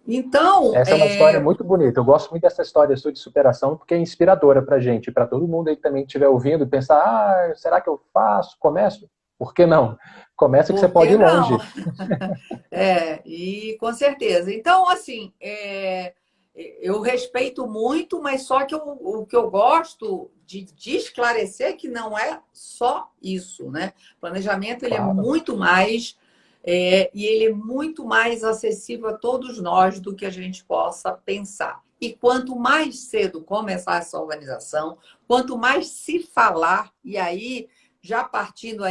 Então, Essa é uma história muito bonita. Eu gosto muito dessa história sua de superação, porque é inspiradora pra gente, para todo mundo aí que também estiver ouvindo e pensar, será que eu faço? Começo? Por que não? Começa que você por pode que ir não? longe. E com certeza. Então, assim, eu respeito muito, mas só que o que eu gosto de esclarecer é que não é só isso, né? O planejamento ele é Claro. muito mais e ele é muito mais acessível a todos nós do que a gente possa pensar. E quanto mais cedo começar essa organização, quanto mais se falar, e aí já partindo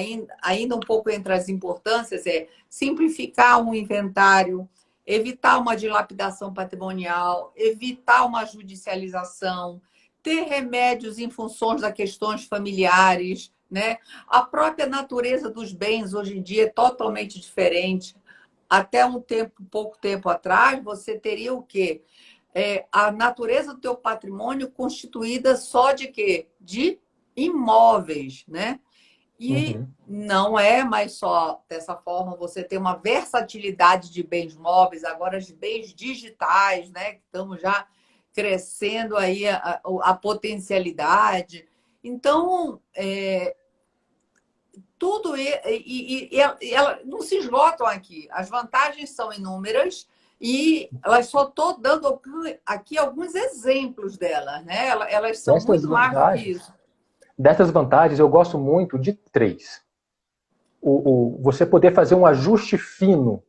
ainda um pouco entre as importâncias, simplificar um inventário, evitar uma dilapidação patrimonial, evitar uma judicialização, ter remédios em função das questões familiares, né? A própria natureza dos bens hoje em dia é totalmente diferente. Até pouco tempo atrás, você teria o quê? A natureza do teu patrimônio constituída só de quê? De imóveis, né? E Uhum. não é mais só dessa forma, você tem uma versatilidade de bens móveis, agora os bens digitais, né? Que estamos já crescendo aí a potencialidade. Então, tudo e ela não se esgotam aqui. As vantagens são inúmeras e elas só estou dando aqui alguns exemplos delas, né? Elas são Dessas muito mais do que vantagens, isso. dessas vantagens, eu gosto muito de três. Você poder fazer um ajuste fino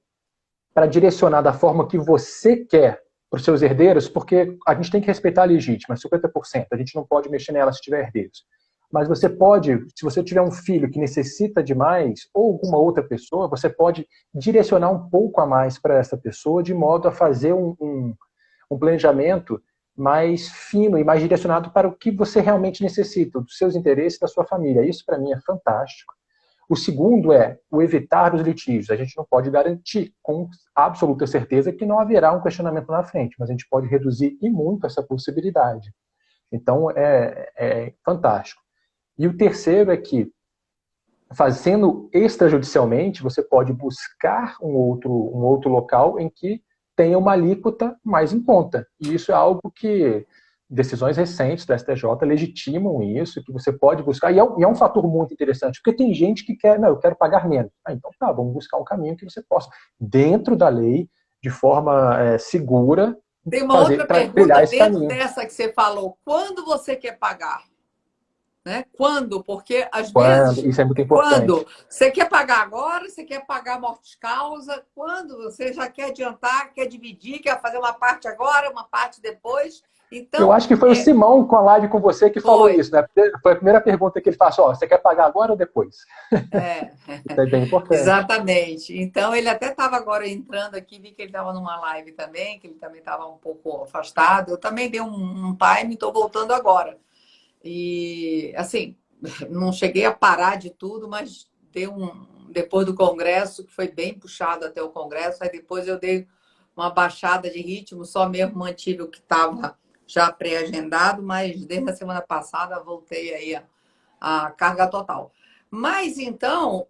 para direcionar da forma que você quer para os seus herdeiros, porque a gente tem que respeitar a legítima, 50%, a gente não pode mexer nela se tiver herdeiros. Mas você pode, se você tiver um filho que necessita de mais, ou alguma outra pessoa, você pode direcionar um pouco a mais para essa pessoa, de modo a fazer um planejamento mais fino e mais direcionado para o que você realmente necessita, dos seus interesses, da sua família. Isso, para mim, é fantástico. O segundo é o evitar os litígios. A gente não pode garantir com absoluta certeza que não haverá um questionamento na frente, mas a gente pode reduzir e muito essa possibilidade. Então, é fantástico. E o terceiro é que, fazendo extrajudicialmente, você pode buscar um outro local em que tenha uma alíquota mais em conta. E isso é algo que decisões recentes do STJ legitimam isso, que você pode buscar. E é um fator muito interessante, porque tem gente que quer, não, eu quero pagar menos. Então tá, vamos buscar um caminho que você possa, dentro da lei, de forma segura, Tem uma outra trilhar pergunta esse dentro caminho. dessa que você falou. Quando você quer pagar? Né? Quando? Porque às vezes, Isso é muito importante. quando você quer pagar agora, você quer pagar morte causa, quando você já quer adiantar, quer dividir, quer fazer uma parte agora, uma parte depois. Eu Então, acho que foi o Simão com a live com você que falou foi. isso, né? Foi a primeira pergunta que ele faz, ó, você quer pagar agora ou depois? É, Isso é bem importante. exatamente. Então, ele até estava agora entrando aqui, vi que ele estava numa live também, que ele também estava um pouco afastado. Eu também dei um time, estou voltando agora. E, assim, não cheguei a parar de tudo, mas depois do congresso, que foi bem puxado até o congresso, aí depois eu dei uma baixada de ritmo, só mesmo mantive o que estava já pré-agendado, mas desde a semana passada voltei aí a carga total. Mas então,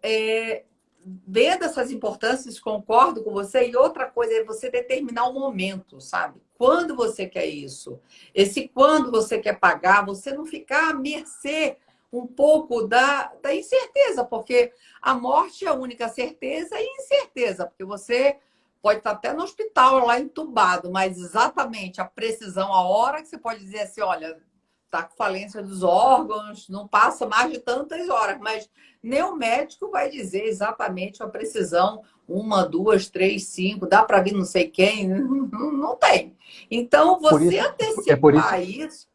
vendo essas importâncias, concordo com você. E outra coisa é você determinar o momento, sabe? Quando você quer isso. Esse quando você quer pagar, você não ficar à mercê um pouco da incerteza, porque a morte é a única certeza e incerteza, porque você pode estar até no hospital lá entubado, mas exatamente a precisão, a hora que você pode dizer assim, olha, está com falência dos órgãos, não passa mais de tantas horas, mas nenhum médico vai dizer exatamente a precisão, uma, duas, três, cinco, dá para vir não sei quem, não tem. Então, Por você isso, é por isso, antecipar isso...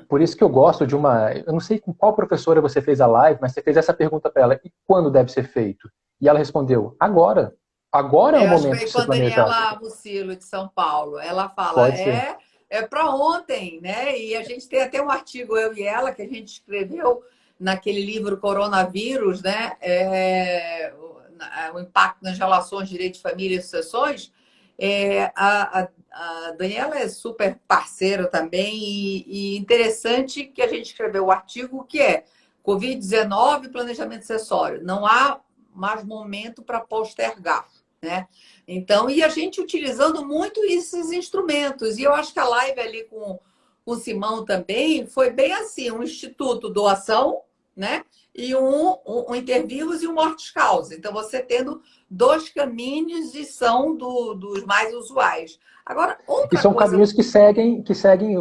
por isso que eu gosto de uma. Eu não sei com qual professora você fez a live, mas você fez essa pergunta para ela: e quando deve ser feito? E ela respondeu: agora. Agora é o Eu acho que momento foi de se com a planejar. Daniela Mucilo, de São Paulo. Ela fala, Pode ser. é para ontem, né? E a gente tem até um artigo, eu e ela, que a gente escreveu naquele livro Coronavírus, né? O impacto nas relações, direito de família e sucessões. A Daniela é super parceira também e interessante que a gente escreveu o artigo que é Covid-19 e planejamento sucessório. Não há mais momento para postergar, né? Então, e a gente utilizando muito esses instrumentos. E eu acho que a live ali com o Simão também foi bem assim, um instituto doação, né? E um intervivos e um mortis causa. Então, você tendo dois caminhos e são dos mais usuais. Agora, E outra são coisa... caminhos que seguem,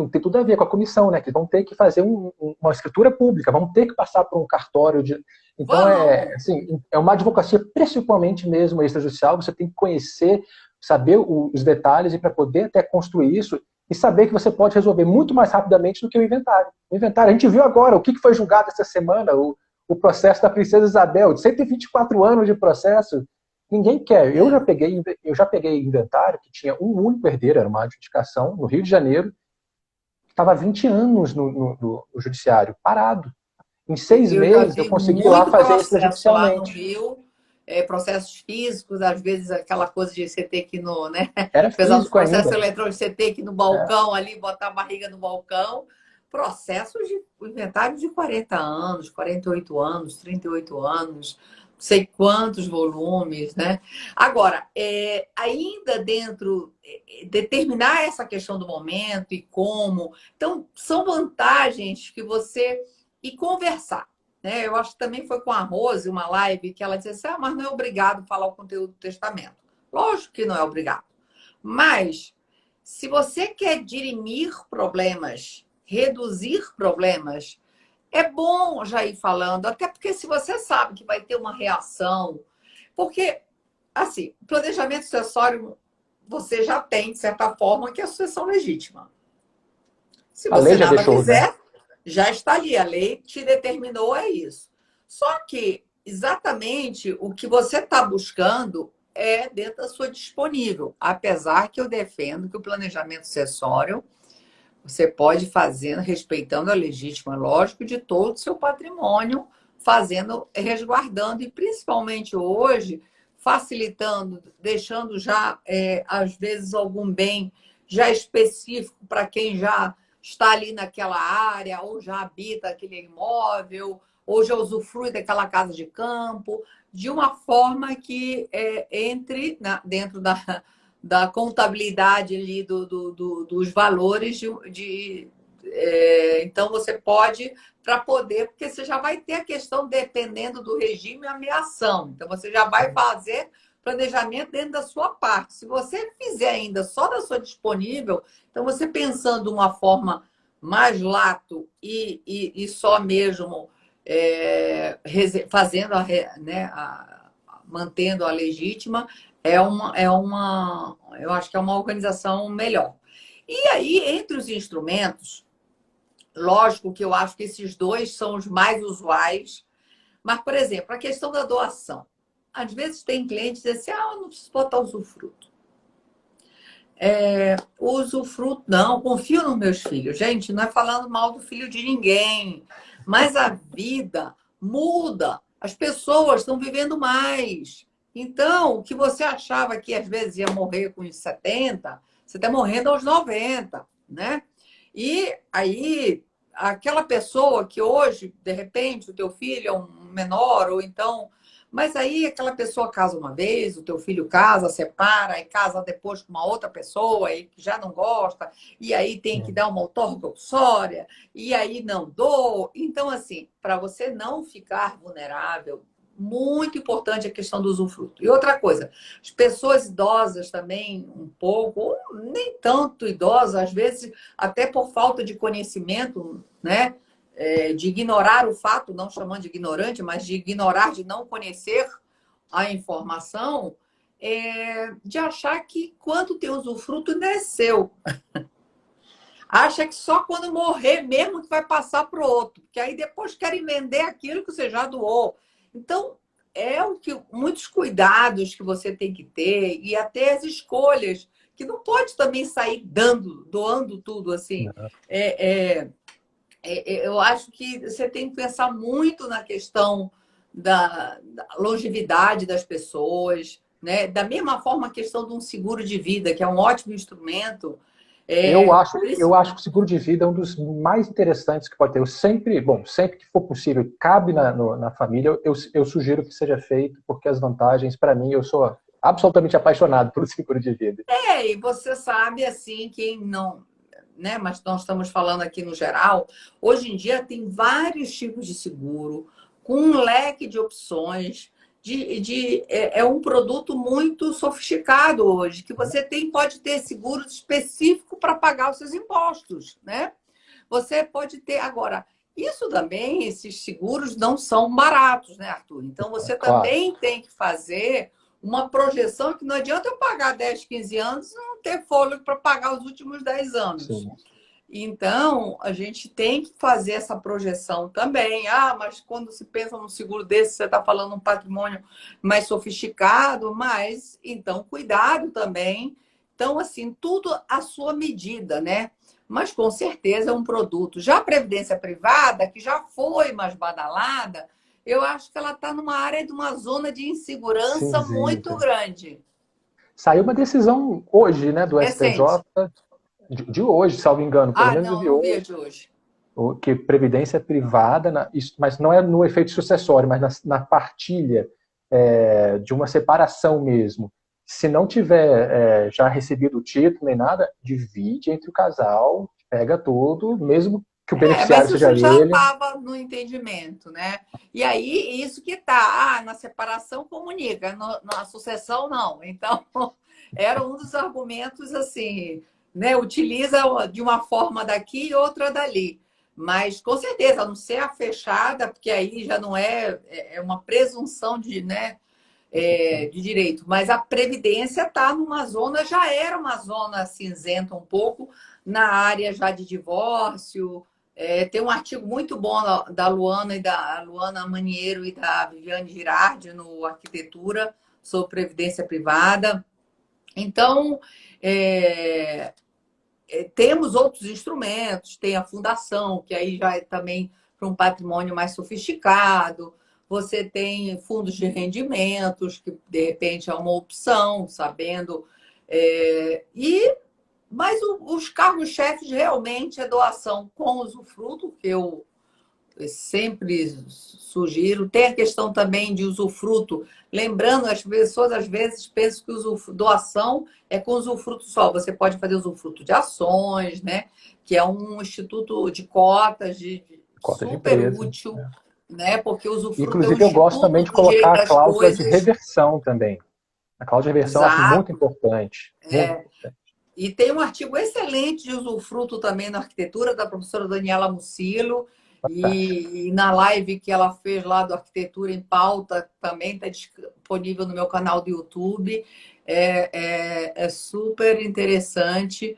tem tudo a ver com a comissão, né? Que vão ter que fazer uma escritura pública, vão ter que passar por um cartório de. Então, Vão! assim, é uma advocacia principalmente mesmo extrajudicial, você tem que conhecer, saber os detalhes e para poder até construir isso e saber que você pode resolver muito mais rapidamente do que o inventário. O inventário, a gente viu agora o que foi julgado essa semana, o processo da Princesa Isabel, de 124 anos de processo. Ninguém quer. Eu já peguei inventário que tinha um único herdeiro, era uma adjudicação, no Rio de Janeiro, estava há 20 anos no judiciário, parado. Em 6 meses eu Vi consegui ir lá muito fazer processo lá no extrajudicialmente. Rio, processos físicos, às vezes aquela coisa de você ter que ir no, né? Era Apesar dos físico processos ainda. eletrônicos, você ter que ir no balcão ali, botar a barriga no balcão. Processos de inventário de 40 anos, 48 anos, 38 anos, não sei quantos volumes, né? Agora, ainda dentro, determinar essa questão do momento e como. Então, são vantagens que você e conversar, né? Eu acho que também foi com a Rose, uma live, que ela disse assim, mas não é obrigado falar o conteúdo do testamento. Lógico que não é obrigado. Mas, se você quer dirimir problemas, reduzir problemas, é bom já ir falando, até porque se você sabe que vai ter uma reação, porque, assim, planejamento sucessório, você já tem, de certa forma, que é a sucessão legítima. Se A lei você já nada deixou, né? fizer, já está ali. A lei te determinou, é isso. Só que exatamente o que você está buscando é dentro da sua disponível. Apesar que eu defendo que o planejamento sucessório você pode fazer respeitando a legítima, lógico, de todo o seu patrimônio, fazendo, resguardando e principalmente hoje, facilitando, deixando já, às vezes, algum bem já específico para quem já está ali naquela área, ou já habita aquele imóvel, ou já usufrui daquela casa de campo, de uma forma que entre dentro da contabilidade ali dos valores então você pode para poder, porque você já vai ter a questão dependendo do regime ameação. Então você já vai fazer planejamento dentro da sua parte. Se você fizer ainda só da sua disponível, então você pensando de uma forma mais lato e só mesmo fazendo né, mantendo a legítima, eu acho que é uma organização melhor. E aí, entre os instrumentos, lógico que eu acho que esses dois são os mais usuais, mas, por exemplo, a questão da doação. Às vezes tem clientes que dizem assim, eu não preciso botar usufruto. Usufruto, não, confio nos meus filhos. Gente, não é falando mal do filho de ninguém, mas a vida muda. As pessoas estão vivendo mais. Então, o que você achava que às vezes ia morrer com os 70, você está morrendo aos 90, né? E aí, aquela pessoa que hoje, de repente, o teu filho é um menor, ou então... Mas aí aquela pessoa casa uma vez, o teu filho casa, separa, e casa depois com uma outra pessoa e que já não gosta, e aí tem que dar uma outorga compulsória, e aí não dou. Então, assim, para você não ficar vulnerável muito importante a questão do usufruto. E outra coisa, as pessoas idosas também, um pouco, ou nem tanto idosas, às vezes até por falta de conhecimento, né? De ignorar o fato, não chamando de ignorante, mas de ignorar, de não conhecer a informação, de achar que quando tem usufruto não é seu. Acha que só quando morrer mesmo que vai passar para o outro, porque aí depois querem vender aquilo que você já doou. Então, muitos cuidados que você tem que ter e até as escolhas, que não pode também sair doando tudo assim. Não. Eu acho que você tem que pensar muito na questão da longevidade das pessoas, né? Da mesma forma a questão de um seguro de vida, que é um ótimo instrumento. Eu acho que o seguro de vida é um dos mais interessantes que pode ter. Eu sempre, bom, sempre que for possível, cabe na família, eu sugiro que seja feito, porque as vantagens, para mim, eu sou absolutamente apaixonado pelo seguro de vida. E você sabe, assim, quem não, né? Mas nós estamos falando aqui no geral. Hoje em dia tem vários tipos de seguro, com um leque de opções. É um produto muito sofisticado hoje, que você pode ter seguro específico para pagar os seus impostos, né? Você pode ter agora. Isso também, esses seguros não são baratos, né, Arthur? Então você Claro, também tem que fazer uma projeção que não adianta eu pagar 10, 15 anos e não ter fôlego para pagar os últimos 10 anos. sim. Então, a gente tem que fazer essa projeção também. Ah, mas quando se pensa num seguro desse, você está falando um patrimônio mais sofisticado, mas então cuidado também. Então, assim, tudo à sua medida, né? Mas com certeza é um produto. Já a previdência privada, que já foi mais badalada, eu acho que ela está numa área de uma zona de insegurança muito Cinzenta. grande. Saiu uma decisão hoje, né, do Recente. STJ, de hoje, salvo engano, pelo Ah, menos eu não, vi não vi a hoje, de hoje. que previdência privada, mas não é no efeito sucessório, mas na partilha de uma separação mesmo. Se não tiver já recebido o título nem nada, divide entre o casal, pega tudo, mesmo que o beneficiário Mas seja isso já ele. estava no entendimento, né? E aí, isso que tá, na separação comunica, na sucessão não. Então, era um dos argumentos assim, né? Utiliza de uma forma daqui e outra dali. Mas, com certeza, a não ser a fechada, porque aí já não é uma presunção de, né, de direito. Mas a Previdência está numa zona, já era uma zona cinzenta um pouco, na área já de divórcio. Tem um artigo muito bom da Luana Luana Maniero e da Viviane Girardi no Arquitetura sobre Previdência Privada. Então, é, temos outros instrumentos, tem a fundação, que aí já é também para um patrimônio mais sofisticado. Você tem fundos de rendimentos, que de repente é uma opção, sabendo. Mas os cargos-chefes realmente é doação com usufruto, que eu sempre sugiro. Tem a questão também de usufruto. Lembrando, as pessoas às vezes pensam que doação é com usufruto só. Você pode fazer usufruto de ações, né? Que é um instituto de cotas, Cota de super empresa. útil, né? Porque o usufruto é um Inclusive, eu gosto também instituto de do direito colocar a das cláusula de coisas. reversão também. A cláusula de reversão eu acho muito Exato. importante. Muito importante. E tem um artigo excelente de usufruto também na arquitetura, da professora Daniela Mucilo. Fantástico. E na live que ela fez lá do Arquitetura em Pauta, também está disponível no meu canal do YouTube. É super interessante.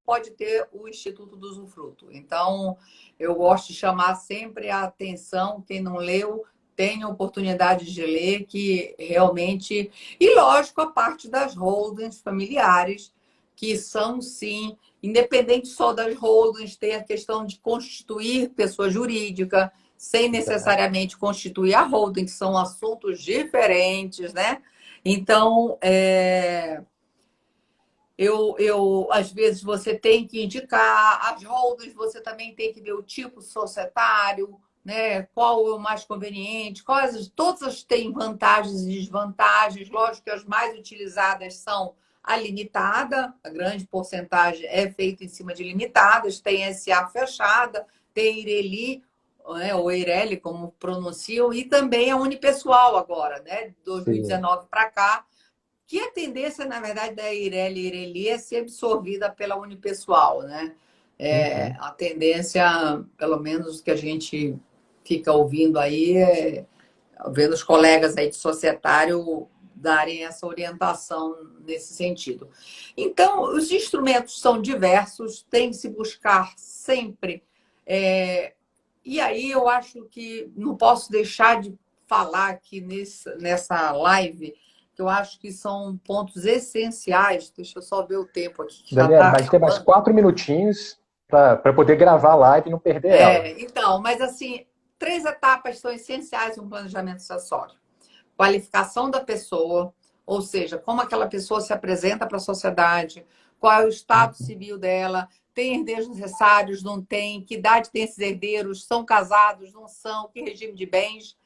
Pode ter o Instituto do Usufruto. Então, eu gosto de chamar sempre a atenção, quem não leu, tem a oportunidade de ler, que realmente. E, lógico, a parte das holdings familiares, que são, sim, independente só das holdings, tem a questão de constituir pessoa jurídica, sem Exato. necessariamente constituir a holding, que são assuntos diferentes, né? Então, às vezes você tem que indicar as holdings, você também tem que ver o tipo societário, né? Qual é o mais conveniente, todas têm vantagens e desvantagens. Lógico que as mais utilizadas são a limitada, a grande porcentagem é feita em cima de limitadas, tem SA fechada, tem Ireli, né, ou Eireli, como pronunciam, e também a Unipessoal agora, né, de Sim. 2019 para cá, que a tendência, na verdade, da Eireli e Ireli é ser absorvida pela Unipessoal, né? Uhum. A tendência, pelo menos que a gente fica ouvindo aí, vendo os colegas aí de societário darem essa orientação nesse sentido. Então, os instrumentos são diversos, tem que se buscar sempre. E aí eu acho que não posso deixar de falar aqui nessa live, que eu acho que são pontos essenciais. Deixa eu só ver o tempo aqui, que já Daniela, está vai ter mais acabando. 4 minutinhos para poder gravar a live e não perder ela. Então, mas assim, 3 etapas são essenciais no planejamento sucessório. Qualificação da pessoa, ou seja, como aquela pessoa se apresenta para a sociedade, qual é o estado Uhum. civil dela, tem herdeiros necessários, não tem, que idade tem esses herdeiros, são casados, não são, que regime de bens.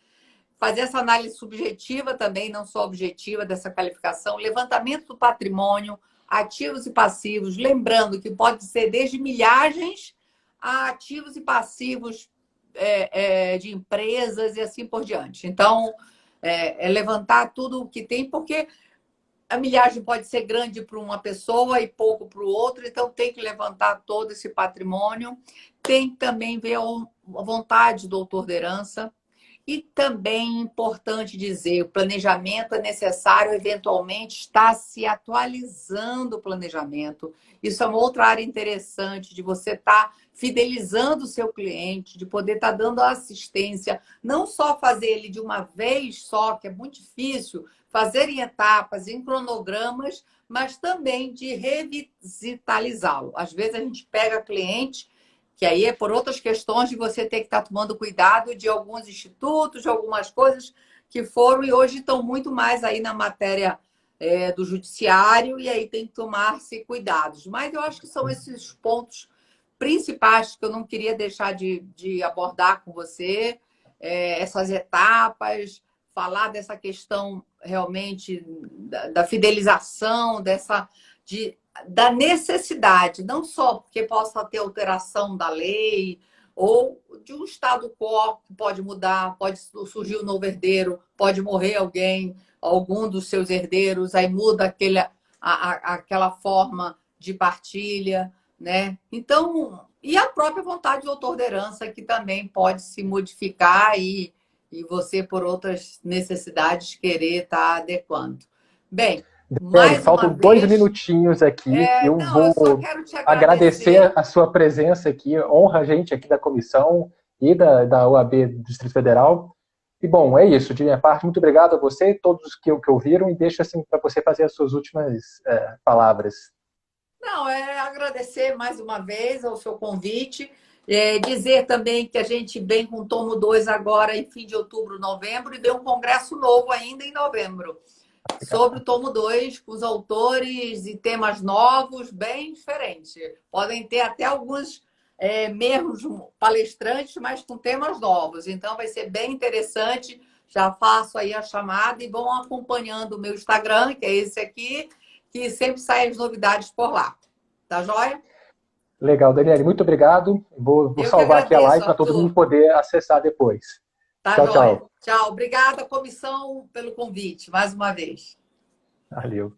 Fazer essa análise subjetiva também, não só objetiva dessa qualificação, levantamento do patrimônio, ativos e passivos, lembrando que pode ser desde milhagens a ativos e passivos de empresas e assim por diante. Então, levantar tudo o que tem, porque a milhagem pode ser grande para uma pessoa e pouco para o outro, então tem que levantar todo esse patrimônio. Tem que também ver a vontade do autor da herança. E também é importante dizer, o planejamento é necessário, eventualmente, estar se atualizando o planejamento. Isso é uma outra área interessante de você estar fidelizando o seu cliente, de poder estar dando assistência, não só fazer ele de uma vez só, que é muito difícil, fazer em etapas, em cronogramas, mas também de revitalizá-lo. Às vezes a gente pega cliente que aí é por outras questões de você ter que estar tomando cuidado de alguns institutos, de algumas coisas que foram e hoje estão muito mais aí na matéria do judiciário e aí tem que tomar-se cuidados. Mas eu acho que são esses pontos principais que eu não queria deixar de abordar com você, essas etapas, falar dessa questão realmente da fidelização, da necessidade, não só porque possa ter alteração da lei ou de um estado quo que pode mudar, pode surgir um novo herdeiro, pode morrer alguém, algum dos seus herdeiros, aí muda aquela forma de partilha, né? Então, e a própria vontade do autor da herança, que também pode se modificar e você, por outras necessidades, querer estar adequando. Bem, Daniele, mais uma faltam dois vez, minutinhos aqui. Eu não, eu só vou quero te agradecer agradecer. a sua presença aqui, honra a gente aqui da comissão e da OAB do Distrito Federal. E, bom, é isso. De minha parte, muito obrigado a você, todos que ouviram, e deixo assim para você fazer as suas últimas palavras. Não, agradecer mais uma vez ao seu convite. Dizer também que a gente vem com o tomo 2 agora em fim de outubro, novembro, e vem um congresso novo ainda em novembro, sobre o tomo 2 com os autores e temas novos, bem diferentes. Podem ter até alguns mesmos palestrantes, mas com temas novos. Então, vai ser bem interessante. Já faço aí a chamada e vão acompanhando o meu Instagram, que é esse aqui, que sempre saem as novidades por lá. Tá joia? Legal, Daniele, muito obrigado. Vou Eu que salvar aqui a agradeço, live para todo mundo Arthur. poder acessar depois. Tá Tchau, joia. tchau. Tchau. Obrigada, comissão, pelo convite, mais uma vez. Valeu.